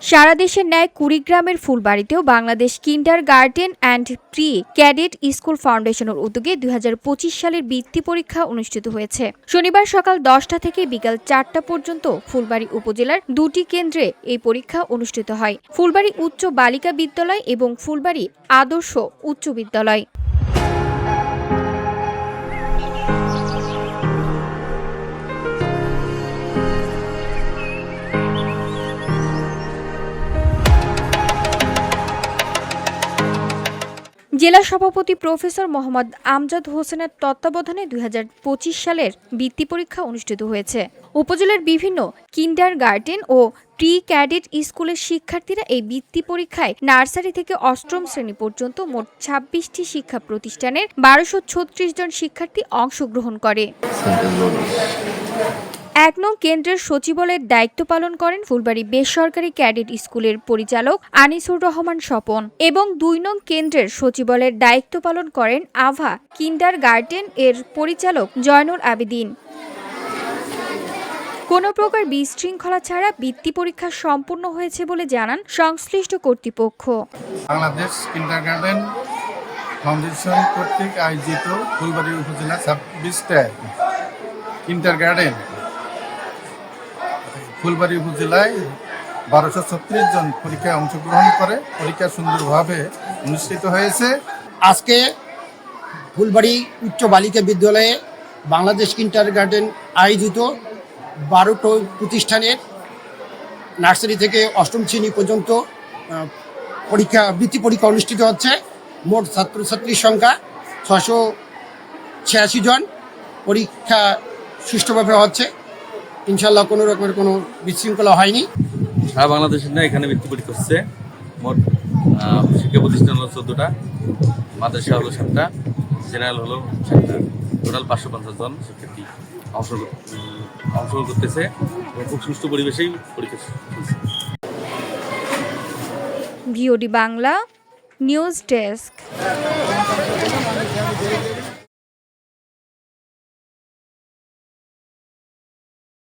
সারা দেশের ন্যায় কুড়িগ্রামের ফুলবাড়িতেও Bangladesh kindergarten and pre cadet school ফাউন্ডেশনের উদ্যোগে ২০২৫ সালের বৃত্তি পরীক্ষা অনুষ্ঠিত হয়েছে। শনিবার সকাল ১০টা থেকে বিকাল ৪টা পর্যন্ত ফুলবাড়ী উপজেলার ২টি কেন্দ্রে এই পরীক্ষা অনুষ্ঠিত হয়। ফুলবাড়ী উচ্চ বালিকা বিদ্যালয় এবং ফুলবাড়ী আদর্শ উচ্চ বিদ্যালয়। জেলা সভাপতি প্রফেসর মোহাম্মদ আমজাদ হোসেনের তত্ত্বাবধানে ২০২৫ সালের বৃত্তি পরীক্ষা অনুষ্ঠিত হয়েছে। উপজেলার বিভিন্ন কিন্ডারগার্টেন ও প্রি ক্যাডেট স্কুলের শিক্ষার্থীরা এই বৃত্তি পরীক্ষায় নার্সারি থেকে অষ্টম শ্রেণী পর্যন্ত মোট ২৬টি শিক্ষা প্রতিষ্ঠানের ১২৩৬ জন শিক্ষার্থী অংশগ্রহণ করে। ১ নং কেন্দ্রের সচিবালয়ের দায়িত্ব পালন করেন ফুলবাড়ী বেসরকারি ক্যাডেট স্কুলের পরিচালক আনিসুর রহমান স্বপন এবং ২ নং কেন্দ্রের সচিবালয়ের দায়িত্ব পালন করেন আভা কিন্ডারগার্টেন এর পরিচালক জয়নুল আবেদিন। কোনো প্রকার বিশৃঙ্খলা ছাড়া বৃত্তি পরীক্ষা সম্পূর্ণ হয়েছে বলে জানান সংশ্লিষ্ট কর্তৃপক্ষ। বাংলাদেশ কিন্ডারগার্টেন ফাউন্ডেশন কর্তৃক আয়োজিত ফুলবাড়ী উপজেলা ২৬টা কিন্ডারগার্টেন ফুলবাড়ী উপজেলায় ১২৩৬ জন পরীক্ষায় অংশগ্রহণ করে পরীক্ষা সুন্দরভাবে অনুষ্ঠিত হয়েছে। আজকে ফুলবাড়ী উচ্চ বালিকা বিদ্যালয়ে বাংলাদেশ কিন্ডারগার্টেন আয়োজিত ১২টো প্রতিষ্ঠানের নার্সারি থেকে অষ্টম শ্রেণী পর্যন্ত বৃত্তি পরীক্ষা অনুষ্ঠিত হচ্ছে। মোট ছাত্রছাত্রীর সংখ্যা ৬৮৬ জন। পরীক্ষা সুষ্ঠুভাবে হচ্ছে, ইনশাল্লাহ কোনো রকমের কোনো বিশৃঙ্খলা হয়নি। সারা বাংলাদেশের না এখানে বৃত্তি পরীক্ষা হচ্ছে। মোট শিক্ষা প্রতিষ্ঠান হলো ১৪টা, মাদ্রাসা হলো 7টা, জেনারেল হলো 7টা। টোটাল ৫৫০ জন শিক্ষার্থী অংশগ্রহণ করতেছে এবং খুব সুষ্ঠু পরিবেশেই পরীক্ষা চলছে। VOD Bangla news desk.